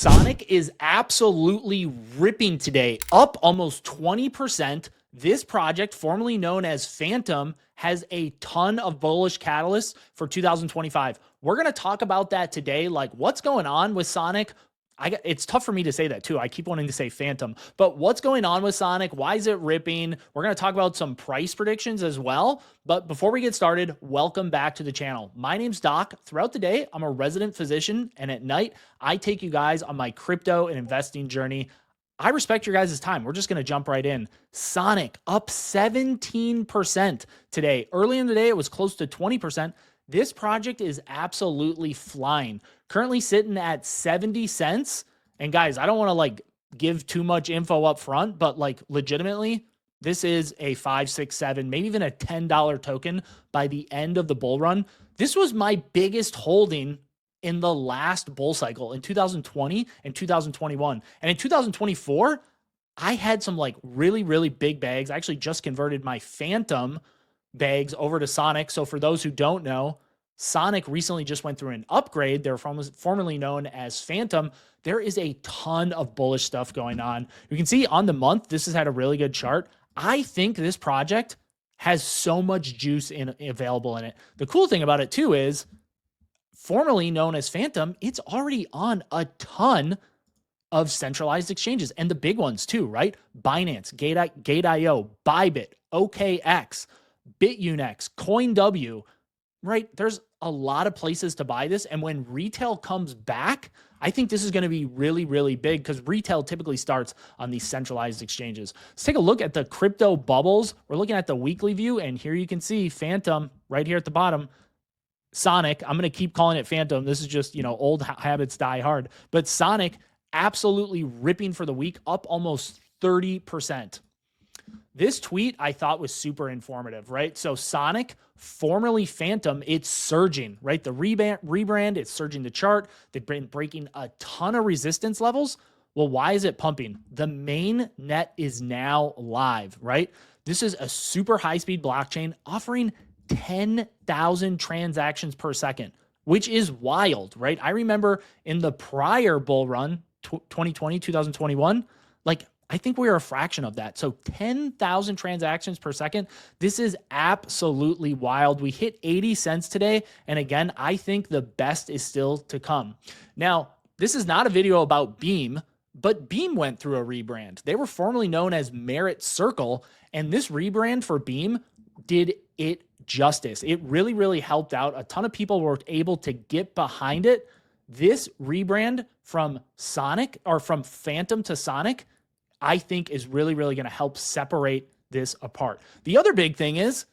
Sonic is absolutely ripping today, up almost 20%. This project, formerly known as Fantom, has a ton of bullish catalysts for 2025. We're going to talk about that today, like what's going on with Sonic. It's tough for me to say that too. I keep wanting to say Fantom, but what's going on with Sonic? Why is it ripping? We're going to talk about some price predictions as well. But before we get started, welcome back to the channel. My name's Doc. Throughout the day, I'm a resident physician, and at night, I take you guys on my crypto and investing journey. I respect your guys' time. We're just going to jump right in. Sonic up 17% today. Early in the day, it was close to 20%. This project is absolutely flying. Currently sitting at 70 cents. And guys, I don't want to like give too much info up front, but like legitimately, this is a 5, 6, 7, maybe even a $10 token by the end of the bull run. This was my biggest holding in the last bull cycle in 2020 and 2021. And in 2024, I had some like really, really big bags. I actually just converted my Fantom bags over to Sonic. So for those who don't know, Sonic recently just went through an upgrade. They're formerly known as Fantom. There is a ton of bullish stuff going on. You can see on the month, this has had a really good chart. I think this project has so much juice available in it. The cool thing about it too is, formerly known as Fantom, it's already on a ton of centralized exchanges and the big ones too, right? Binance, Gate.io, Bybit, OKX, BitUnex, CoinW, right? There's a lot of places to buy this. And when retail comes back, I think this is going to be really, really big because retail typically starts on these centralized exchanges. Let's take a look at the crypto bubbles. We're looking at the weekly view, and here you can see Fantom right here at the bottom. Sonic, I'm going to keep calling it Fantom. This is just, old habits die hard. But Sonic absolutely ripping for the week, up almost 30%. This tweet I thought was super informative, right? So Sonic, formerly Fantom, it's surging, right? The rebrand, it's surging the chart. They've been breaking a ton of resistance levels. Well, why is it pumping? The main net is now live, right? This is a super high-speed blockchain offering 10,000 transactions per second, which is wild, right? I remember in the prior bull run, 2020, 2021, like I think we are a fraction of that. So 10,000 transactions per second. This is absolutely wild. We hit 80 cents today. And again, I think the best is still to come. Now, this is not a video about Beam, but Beam went through a rebrand. They were formerly known as Merit Circle, and this rebrand for Beam did it justice. It really, really helped out. A ton of people were able to get behind it. This rebrand from Sonic, or from Fantom to Sonic, I think is really, really going to help separate this apart. The other big thing is,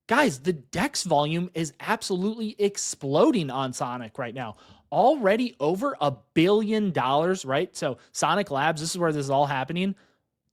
guys, the DEX volume is absolutely exploding on Sonic right now. Already over $1 billion, right? So Sonic Labs, this is where this is all happening.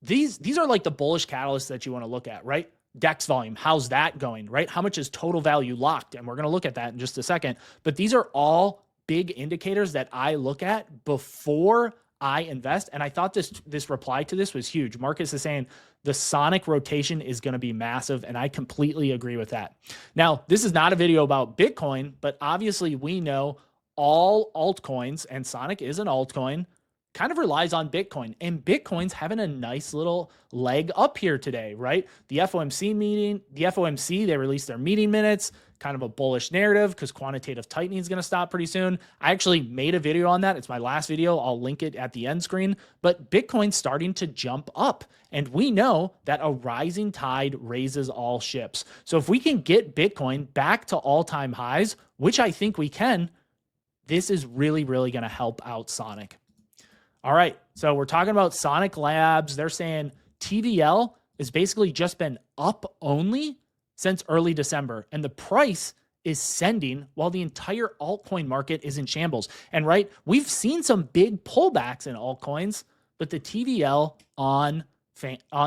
These are like the bullish catalysts that you want to look at, right? DEX volume, how's that going, right? How much is total value locked? And we're going to look at that in just a second. But these are all big indicators that I look at before I invest. And I thought this reply to this was huge. Marcus is saying the Sonic rotation is going to be massive, and I completely agree with that. Now, this is not a video about Bitcoin, but obviously we know all altcoins, and Sonic is an altcoin, kind of relies on Bitcoin, and Bitcoin's having a nice little leg up here today, right? The FOMC, they released their meeting minutes, kind of a bullish narrative because quantitative tightening is going to stop pretty soon. I actually made a video on that. It's my last video. I'll link it at the end screen, but Bitcoin's starting to jump up, and we know that a rising tide raises all ships. So if we can get Bitcoin back to all-time highs, which I think we can, this is really, really going to help out Sonic. All right, so we're talking about Sonic Labs. They're saying TVL has basically just been up only since early December, and the price is sending while the entire altcoin market is in shambles. And right, we've seen some big pullbacks in altcoins, but the TVL on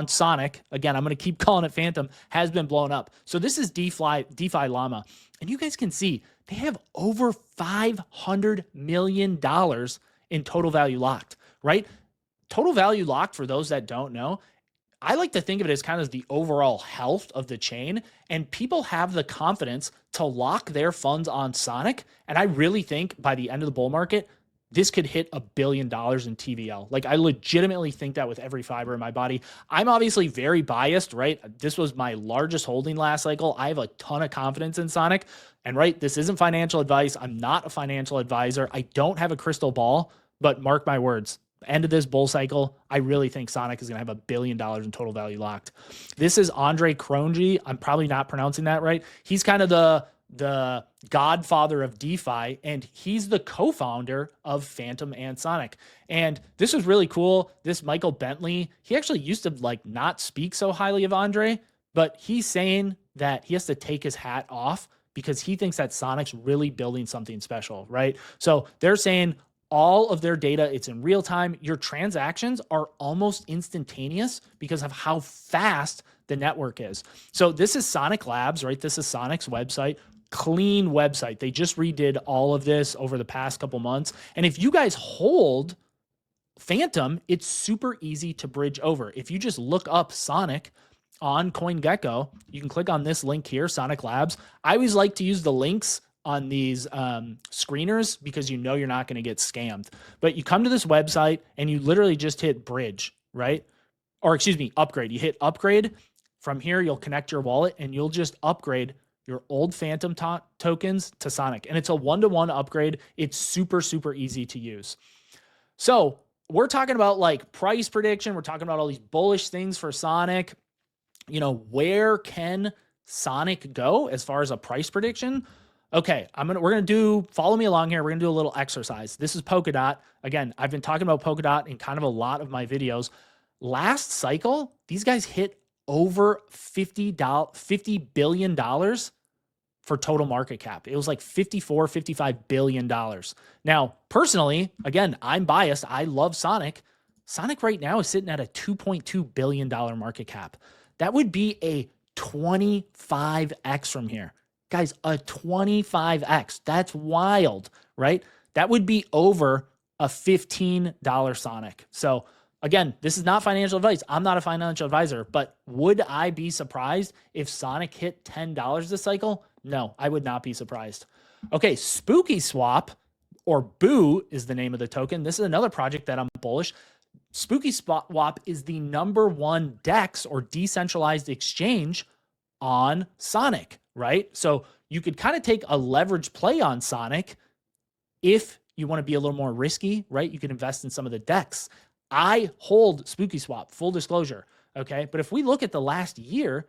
Sonic, again, I'm going to keep calling it Fantom, has been blown up. So this is DeFi Llama, and you guys can see they have over $500 million in total value locked, right? Total value locked, for those that don't know, I like to think of it as kind of the overall health of the chain, and people have the confidence to lock their funds on Sonic. And I really think by the end of the bull market, this could hit $1 billion in TVL. Like, I legitimately think that with every fiber in my body. I'm obviously very biased, right? This was my largest holding last cycle. I have a ton of confidence in Sonic. And right, this isn't financial advice. I'm not a financial advisor. I don't have a crystal ball, but mark my words, end of this bull cycle, I really think Sonic is going to have $1 billion in total value locked. This is Andre Cronje. I'm probably not pronouncing that right. He's kind of the godfather of DeFi, and he's the co-founder of Fantom and Sonic. And this was really cool. This Michael Bentley, he actually used to like not speak so highly of Andre, but he's saying that he has to take his hat off because he thinks that Sonic's really building something special, right? So they're saying all of their data, it's in real time. Your transactions are almost instantaneous because of how fast the network is. So this is Sonic Labs, right? This is Sonic's website. Clean website. They just redid all of this over the past couple months. And if you guys hold Fantom, it's super easy to bridge over. If you just look up Sonic on CoinGecko, you can click on this link here, Sonic Labs. I always like to use the links on these screeners because you know you're not going to get scammed. But you come to this website and you literally just hit bridge, right? Or excuse me, upgrade. You hit upgrade. From here, you'll connect your wallet and you'll just upgrade your old Fantom tokens to Sonic. And it's a one-to-one upgrade. It's super, super easy to use. So we're talking about like price prediction. We're talking about all these bullish things for Sonic. You know, where can Sonic go as far as a price prediction? Okay, we're gonna do, follow me along here. We're gonna do a little exercise. This is Polkadot. Again, I've been talking about Polkadot in kind of a lot of my videos. Last cycle, these guys hit over $50 billion for total market cap. It was like $55 billion. Now, personally, again, I'm biased. I love Sonic. Sonic right now is sitting at a $2.2 billion market cap. That would be a 25x from here. Guys, a 25x. That's wild, right? That would be over a $15 Sonic. So again, this is not financial advice. I'm not a financial advisor, but would I be surprised if Sonic hit $10 this cycle? No, I would not be surprised. Okay, Spooky Swap, or Boo is the name of the token. This is another project that I'm bullish. Spooky Swap is the #1 DEX, or decentralized exchange, on Sonic, right? So you could kind of take a leverage play on Sonic if you want to be a little more risky, right? You can invest in some of the DEX. I hold Spooky Swap, full disclosure, okay? But if we look at the last year,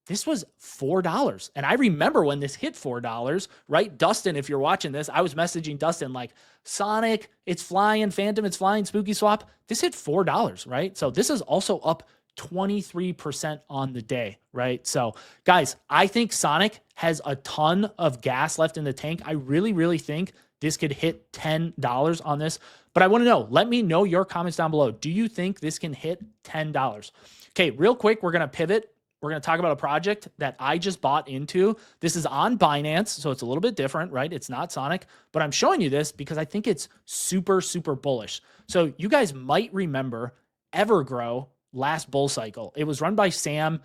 this was $4. And I remember when this hit $4, right? Dustin, if you're watching this, I was messaging Dustin like, Sonic, it's flying, Fantom, it's flying, Spooky Swap. This hit $4, right? So this is also up 23% on the day, right? So guys, I think Sonic has a ton of gas left in the tank. I really, really think this could hit $10 on this, but I want to know, let me know your comments down below. Do you think this can hit $10? Okay, real quick, we're going to pivot. We're going to talk about a project that I just bought into. This is on Binance, so it's a little bit different, right? It's not Sonic, but I'm showing you this because I think it's super, super bullish. So you guys might remember Evergrow last bull cycle. It was run by Sam,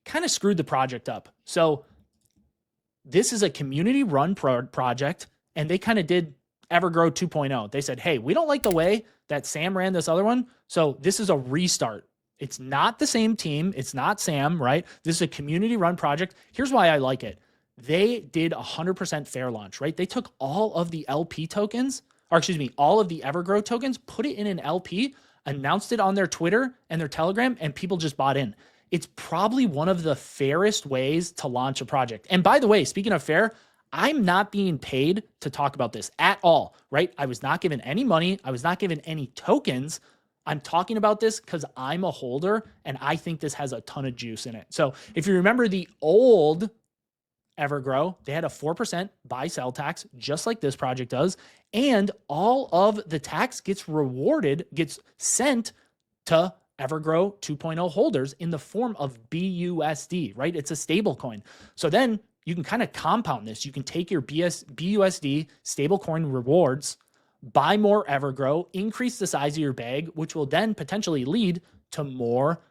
kind of screwed the project up. So this is a community run project, and they kind of did Evergrow 2.0. They said, hey, we don't like the way that Sam ran this other one, so this is a restart. It's not the same team. It's not Sam, right? This is a community run project. Here's why I like it. They did 100% fair launch, right? They took all of the LP tokens, or excuse me, all of the Evergrow tokens, put it in an LP, announced it on their Twitter and their Telegram, and people just bought in. It's probably one of the fairest ways to launch a project. And by the way, speaking of fair, I'm not being paid to talk about this at all, right? I was not given any money. I was not given any tokens. I'm talking about this because I'm a holder and I think this has a ton of juice in it. So if you remember the old Evergrow, they had a 4% buy-sell tax, just like this project does. And all of the tax gets sent to Evergrow 2.0 holders in the form of BUSD, right? It's a stable coin. So then you can kind of compound this. You can take your BUSD stablecoin rewards, buy more Evergrow, increase the size of your bag, which will then potentially lead to more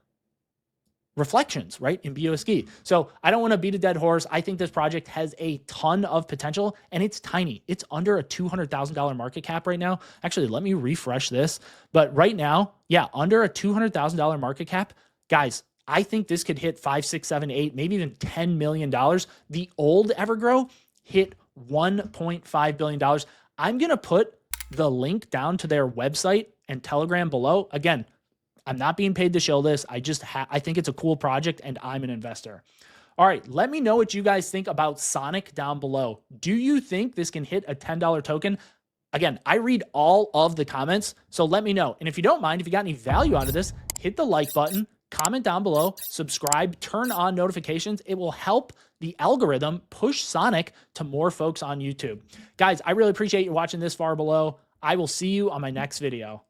reflections, right, in BUSD. So I don't want to beat a dead horse. I think this project has a ton of potential, and it's tiny. It's under a $200,000 market cap right now. Actually, let me refresh this. But right now, yeah, under a $200,000 market cap, guys, I think this could hit 5, 6, 7, 8, maybe even $10 million. The old Evergrow hit $1.5 billion. I'm going to put the link down to their website and Telegram below. Again, I'm not being paid to show this. I think it's a cool project, and I'm an investor. All right, let me know what you guys think about Sonic down below. Do you think this can hit a $10 token? Again, I read all of the comments, so let me know. And if you don't mind, if you got any value out of this, hit the like button, comment down below, subscribe, turn on notifications. It will help the algorithm push Sonic to more folks on YouTube. Guys, I really appreciate you watching this far below. I will see you on my next video.